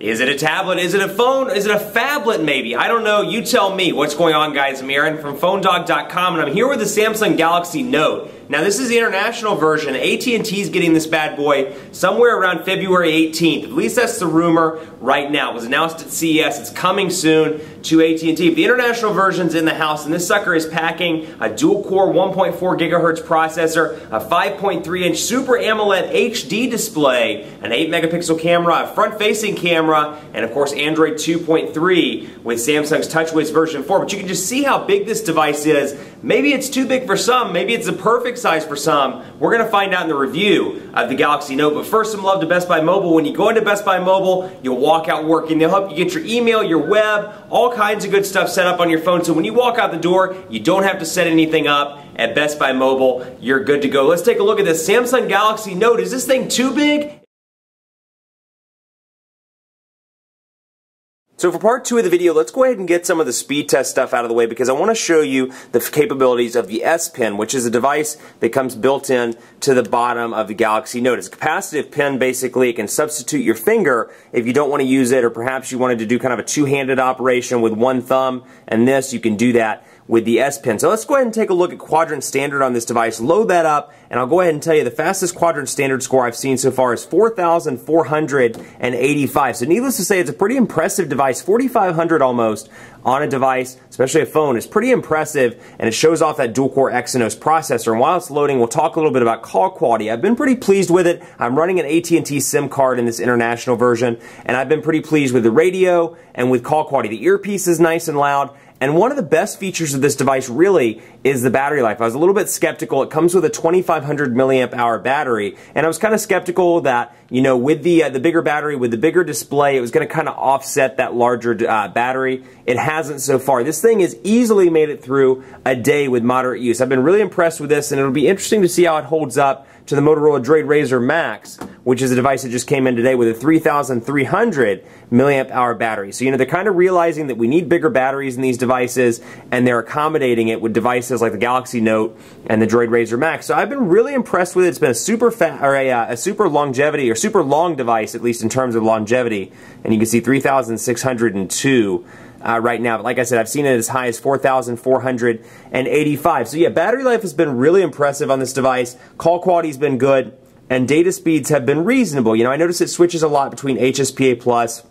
Is it a tablet? Is it a phone? Is it a phablet maybe? I don't know. You tell me. What's going on, guys? I'm Aaron from PhoneDog.com, and I'm here with the Samsung Galaxy Note. Now, this is the international version. AT&T is getting this bad boy somewhere around February 18th. At least that's the rumor right now. It was announced at CES. It's coming soon to AT&T. But the international version's in the house, and this sucker is packing a dual-core 1.4 gigahertz processor, a 5.3-inch Super AMOLED HD display, an 8-megapixel camera, a front-facing camera, and of course Android 2.3 with Samsung's TouchWiz version 4. But you can just see how big this device is. Maybe it's too big for some. Maybe it's the perfect size for some. We're going to find out in the review of the Galaxy Note. But first, some love to Best Buy Mobile. When you go into Best Buy Mobile, you'll walk out working. They'll help you get your email, your web, all kinds of good stuff set up on your phone. So when you walk out the door, you don't have to set anything up. At Best Buy Mobile, you're good to go. Let's take a look at this Samsung Galaxy Note. Is this thing too big? So for part 2 of the video, let's go ahead and get some of the speed test stuff out of the way, because I want to show you the capabilities of the S Pen, which is a device that comes built in to the bottom of the Galaxy Note. It's a capacitive pen. Basically, it can substitute your finger if you don't want to use it, or perhaps you wanted to do kind of a two-handed operation with one thumb, and this, you can do that with the S Pen. So let's go ahead and take a look at quadrant standard on this device, load that up, and I'll go ahead and tell you the fastest quadrant standard score I've seen so far is 4,485. So needless to say, it's a pretty impressive device. 4,500 almost on a device, especially a phone, is pretty impressive, and it shows off that dual-core Exynos processor. And while it's loading, we'll talk a little bit about call quality. I've been pretty pleased with it. I'm running an AT&T SIM card in this international version, and I've been pretty pleased with the radio and with call quality. The earpiece is nice and loud. And one of the best features of this device really is the battery life. I was a little bit skeptical. It comes with a 2,500 milliamp hour battery, and I was kind of skeptical that, you know, with the bigger battery, with the bigger display, it was going to kind of offset that larger battery. It hasn't so far. This thing has easily made it through a day with moderate use. I've been really impressed with this, and it'll be interesting to see how it holds up to the Motorola Droid Razr Max, which is a device that just came in today with a 3,300 milliamp hour battery. So, you know, they're kind of realizing that we need bigger batteries in these devices, and they're accommodating it with devices like the Galaxy Note and the Droid Razr Max. So I've been really impressed with it. It's been a super long device, at least in terms of longevity, and you can see 3,602 right now. But like I said, I've seen it as high as 4,485. So yeah, battery life has been really impressive on this device. Call quality's been good, and data speeds have been reasonable. You know, I notice it switches a lot between HSPA Plus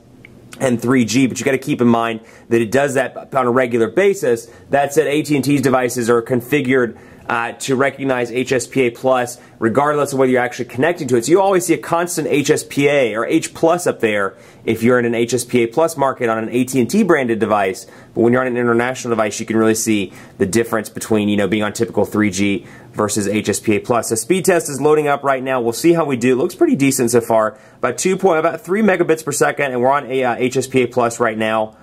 and 3G, but you got to keep in mind that it does that on a regular basis. That said, AT&T's devices are configured to recognize HSPA Plus regardless of whether you're actually connecting to it. So you always see a constant HSPA or H Plus up there if you're in an HSPA Plus market on an AT&T branded device. But when you're on an international device, you can really see the difference between, you know, being on typical 3G versus HSPA Plus. So speed test is loading up right now. We'll see how we do. It looks pretty decent so far. About 3 megabits per second, and we're on a HSPA Plus right now,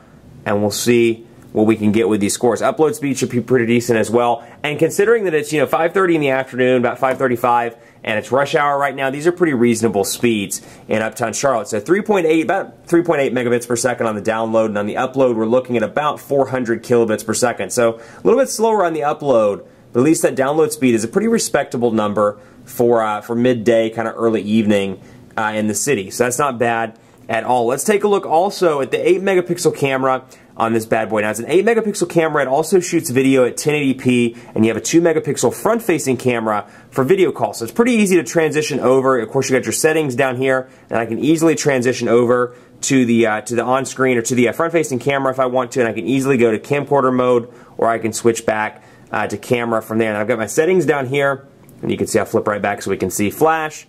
and we'll see what we can get with these scores. Upload speed should be pretty decent as well. And considering that it's, you know, 5:30 in the afternoon, about 5:35, and it's rush hour right now, these are pretty reasonable speeds in Uptown Charlotte. So about 3.8 megabits per second on the download, and on the upload, we're looking at about 400 kilobits per second. So a little bit slower on the upload, but at least that download speed is a pretty respectable number for midday, kind of early evening in the city. So that's not bad at all. Let's take a look also at the 8-megapixel camera on this bad boy. Now, it's an 8-megapixel camera. It also shoots video at 1080p, and you have a 2-megapixel front-facing camera for video calls. So it's pretty easy to transition over. Of course, you got your settings down here, and I can easily transition over to the on-screen or to the front-facing camera if I want to, and I can easily go to camcorder mode, or I can switch back to camera from there. And I've got my settings down here, and you can see I'll flip right back so we can see flash.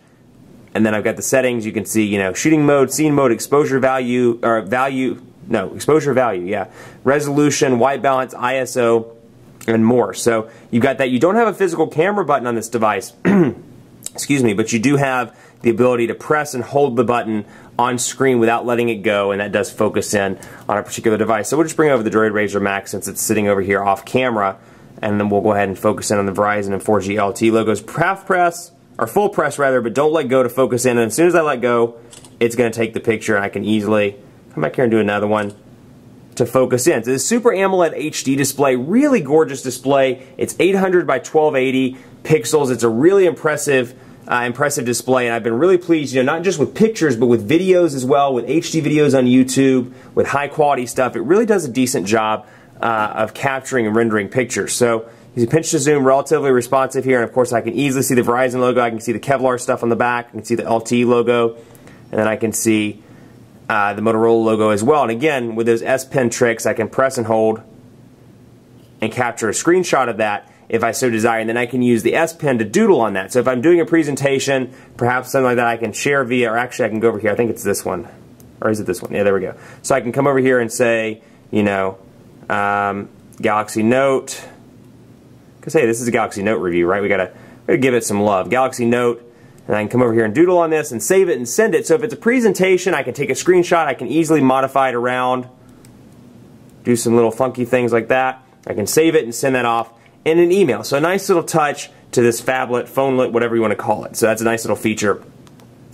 And then I've got the settings. You can see, you know, shooting mode, scene mode, exposure value, exposure value, yeah, resolution, white balance, ISO, and more. So you've got that. You don't have a physical camera button on this device, excuse me, but you do have the ability to press and hold the button on screen without letting it go, and that does focus in on a particular device. So we'll just bring over the Droid Razr Max since it's sitting over here off camera, and then we'll go ahead and focus in on the Verizon and 4G LTE logos. Half press, or full press rather, but don't let go to focus in, and as soon as I let go, it's going to take the picture, and I can easily come back here and do another one to focus in. So this Super AMOLED HD display, really gorgeous display. It's 800 by 1280 pixels. It's a really impressive impressive display, and I've been really pleased, you know, not just with pictures, but with videos as well, with HD videos on YouTube, with high quality stuff. It really does a decent job of capturing and rendering pictures. So you can pinch to zoom, relatively responsive here, and of course I can easily see the Verizon logo, I can see the Kevlar stuff on the back, I can see the LTE logo, and then I can see the Motorola logo as well. And again, with those S Pen tricks, I can press and hold and capture a screenshot of that if I so desire, and then I can use the S Pen to doodle on that. So if I'm doing a presentation, perhaps something like that, I can share via, or actually I can go over here, I think it's this one, or is it this one? Yeah, there we go. So I can come over here and say, you know, Galaxy Note, because hey, this is a Galaxy Note review, right? We gotta give it some love. Galaxy Note, and I can come over here and doodle on this and save it and send it. So if it's a presentation, I can take a screenshot, I can easily modify it around, do some little funky things like that. I can save it and send that off in an email. So a nice little touch to this phablet, phonelet, whatever you want to call it. So that's a nice little feature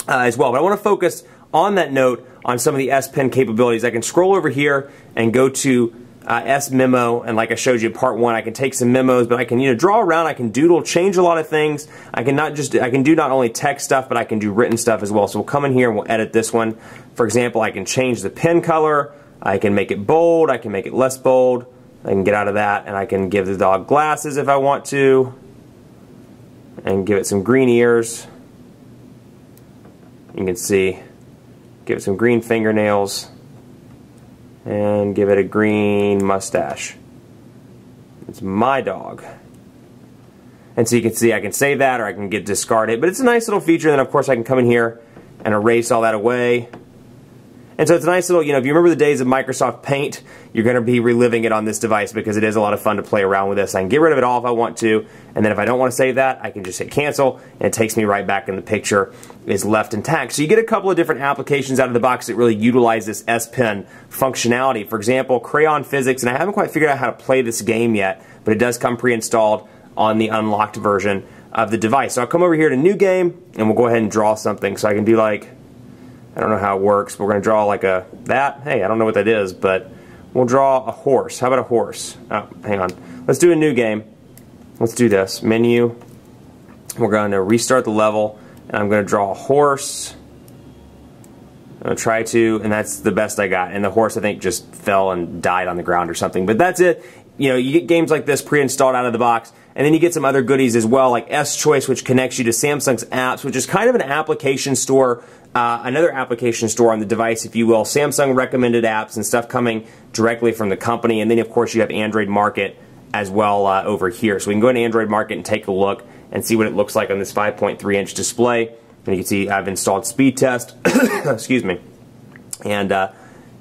as well. But I want to focus on that note on some of the S Pen capabilities. I can scroll over here and go to S Memo, and like I showed you in part 1, I can take some memos, but I can, you know, draw around, I can doodle, change a lot of things. I can do not only text stuff, but I can do written stuff as well. So we'll come in here and we'll edit this one. For example, I can change the pen color, I can make it bold, I can make it less bold. I can get out of that, and I can give the dog glasses if I want to, and give it some green ears. You can see, give it some green fingernails, and give it a green mustache. It's my dog. And so you can see I can save that, or I can discard it, but it's a nice little feature. And then of course I can come in here and erase all that away. And so it's a nice little, you know, if you remember the days of Microsoft Paint, you're going to be reliving it on this device because it is a lot of fun to play around with this. I can get rid of it all if I want to, and then if I don't want to save that, I can just hit cancel, and it takes me right back, and the picture is left intact. So you get a couple of different applications out of the box that really utilize this S Pen functionality. For example, Crayon Physics, and I haven't quite figured out how to play this game yet, but it does come pre-installed on the unlocked version of the device. So I'll come over here to New Game, and we'll go ahead and draw something. So I can do like, I don't know how it works, but we're going to draw like that. Hey, I don't know what that is, but we'll draw a horse. How about a horse? Oh, hang on. Let's do a new game. Let's do this. Menu. We're going to restart the level, and I'm going to draw a horse. I'm going to try to, and that's the best I got. And the horse, I think, just fell and died on the ground or something. But that's it. You know, you get games like this pre-installed out of the box, and then you get some other goodies as well, like S-Choice, which connects you to Samsung's apps, which is kind of an application store, another application store on the device, if you will. Samsung recommended apps and stuff coming directly from the company, and then of course you have Android Market as well over here. So we can go into Android Market and take a look and see what it looks like on this 5.3-inch display. And you can see I've installed Speed Test, excuse me, and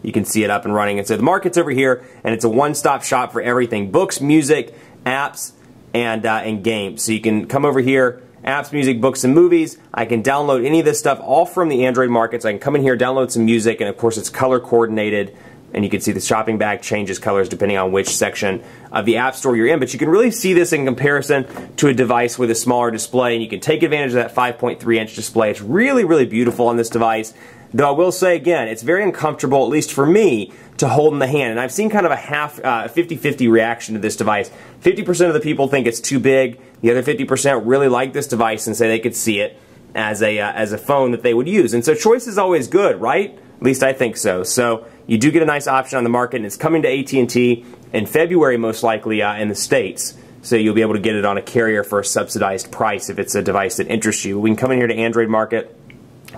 you can see it up and running. And so the market's over here, and it's a one-stop shop for everything: books, music, apps, and games. So you can come over here, apps, music, books, and movies. I can download any of this stuff all from the Android market. So I can come in here, download some music, and of course it's color coordinated. And you can see the shopping bag changes colors depending on which section of the App Store you're in. But you can really see this in comparison to a device with a smaller display, and you can take advantage of that 5.3-inch display. It's really, really beautiful on this device. Though I will say again, it's very uncomfortable, at least for me, to hold in the hand. And I've seen kind of a half 50-50 reaction to this device. 50% of the people think it's too big. The other 50% really like this device and say they could see it as a phone that they would use. And so choice is always good, right? At least I think so. So you do get a nice option on the market, and it's coming to AT&T in February most likely in the States. So you'll be able to get it on a carrier for a subsidized price if it's a device that interests you. We can come in here to Android market,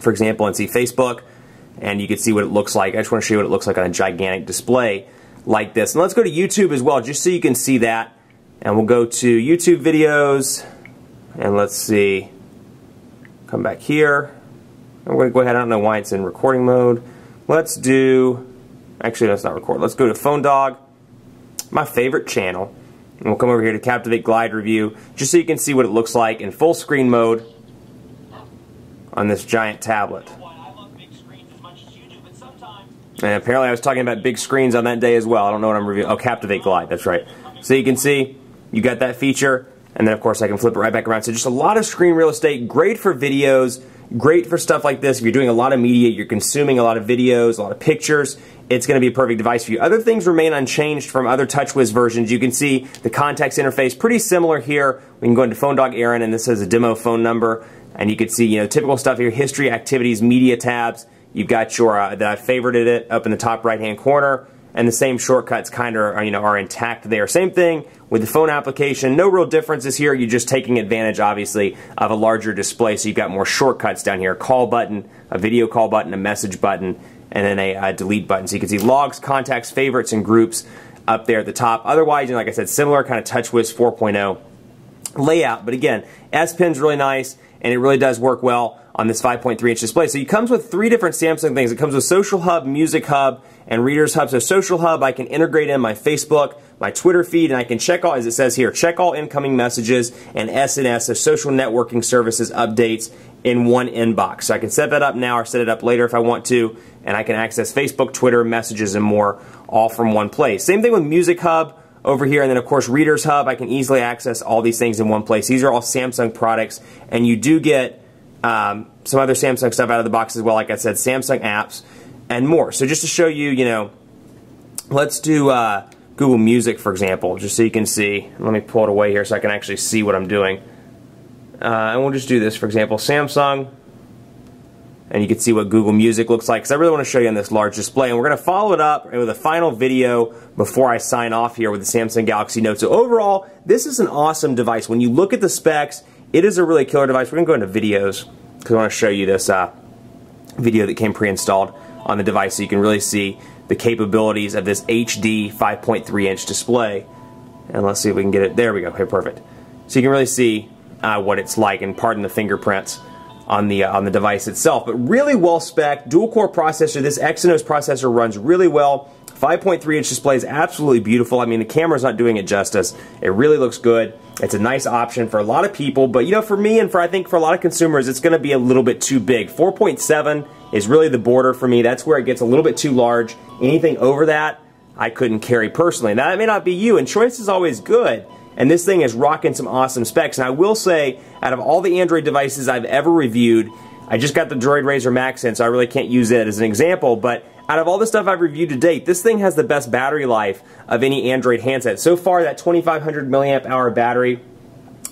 for example, and see Facebook, and you can see what it looks like. I just want to show you what it looks like on a gigantic display like this. And let's go to YouTube as well, just so you can see that. And we'll go to YouTube videos, and let's see, come back here. I'm going to go ahead, I don't know why it's in recording mode. Let's do, actually let's not record. Let's go to Phone Dog, my favorite channel. And we'll come over here to Captivate Glide Review, just so you can see what it looks like in full screen mode on this giant tablet. And apparently I was talking about big screens on that day as well. I don't know what I'm reviewing. Oh, Captivate Glide, that's right. So you can see, you got that feature, and then of course I can flip it right back around. So just a lot of screen real estate, great for videos, great for stuff like this. If you're doing a lot of media, you're consuming a lot of videos, a lot of pictures, it's going to be a perfect device for you. Other things remain unchanged from other TouchWiz versions. You can see the contacts interface pretty similar here. We can go into Phone Dog Aaron, and this has a demo phone number. And you can see, you know, typical stuff here, history, activities, media tabs. You've got your, that I favorited it up in the top right-hand corner. And the same shortcuts kind of, you know, are intact there. Same thing with the phone application. No real differences here. You're just taking advantage, obviously, of a larger display. So you've got more shortcuts down here. A call button, a video call button, a message button, and then a delete button. So you can see logs, contacts, favorites, and groups up there at the top. Otherwise, you know, like I said, similar kind of TouchWiz 4.0 layout. But again, S Pen's really nice, and it really does work well on this 5.3-inch display. So it comes with 3 different Samsung things. It comes with Social Hub, Music Hub, and Readers Hub. So Social Hub, I can integrate in my Facebook, my Twitter feed, and I can check all, as it says here, check all incoming messages and SNS, so social networking services updates in one inbox. So I can set that up now or set it up later if I want to, and I can access Facebook, Twitter, messages, and more all from one place. Same thing with Music Hub over here, and then of course Readers Hub. I can easily access all these things in one place. These are all Samsung products, and you do get some other Samsung stuff out of the box as well, like I said, Samsung apps and more. So just to show you, you know, let's do Google Music, for example, just so you can see. Let me pull it away here so I can actually see what I'm doing. And we'll just do this, for example, Samsung, and you can see what Google Music looks like, because I really want to show you on this large display. And we're going to follow it up with a final video before I sign off here with the Samsung Galaxy Note. So overall, this is an awesome device. When you look at the specs, it is a really killer device. We're going to go into videos, because I want to show you this video that came pre-installed on the device so you can really see the capabilities of this HD 5.3-inch display. And let's see if we can get it. There we go. Okay, perfect. So you can really see what it's like, and pardon the fingerprints on the device itself. But really well spec, dual-core processor. This Exynos processor runs really well. 5.3-inch display is absolutely beautiful. I mean, the camera's not doing it justice. It really looks good. It's a nice option for a lot of people, but you know, for me and I think for a lot of consumers, it's going to be a little bit too big. 4.7 is really the border for me. That's where it gets a little bit too large. Anything over that, I couldn't carry personally. Now, that may not be you, and choice is always good. And this thing is rocking some awesome specs. And I will say, out of all the Android devices I've ever reviewed, I just got the Droid Razr Max in, so I really can't use it as an example, but out of all the stuff I've reviewed to date, this thing has the best battery life of any Android handset. So far, that 2,500 milliamp hour battery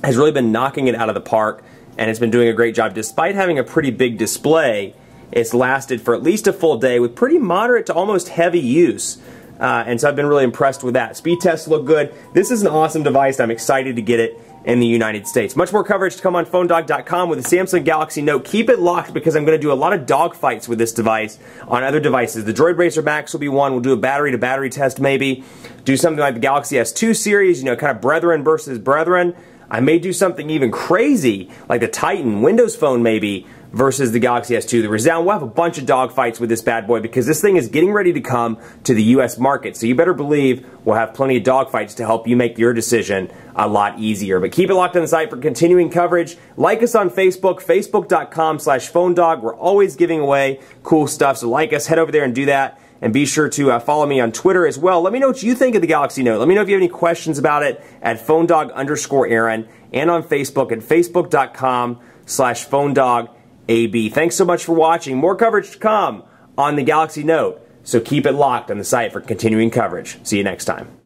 has really been knocking it out of the park, and it's been doing a great job. Despite having a pretty big display, it's lasted for at least a full day with pretty moderate to almost heavy use. And so I've been really impressed with that. Speed tests look good. This is an awesome device. I'm excited to get it in the United States. Much more coverage to come on PhoneDog.com with the Samsung Galaxy Note. Keep it locked, because I'm going to do a lot of dogfights with this device on other devices. The Droid Razr Max will be one. We'll do a battery-to-battery test maybe. Do something like the Galaxy S2 series, you know, kind of brethren versus brethren. I may do something even crazy, like the Titan Windows Phone maybe, versus the Galaxy S2. The Resound, we'll have a bunch of dogfights with this bad boy, because this thing is getting ready to come to the US market. So you better believe we'll have plenty of dogfights to help you make your decision a lot easier. But keep it locked on the site for continuing coverage. Like us on Facebook, facebook.com/PhoneDog. We're always giving away cool stuff, so like us, head over there and do that. And be sure to follow me on Twitter as well. Let me know what you think of the Galaxy Note. Let me know if you have any questions about it at PhoneDog_Aaron, and on Facebook at facebook.com/PhoneDogAB. Thanks so much for watching. More coverage to come on the Galaxy Note, so keep it locked on the site for continuing coverage. See you next time.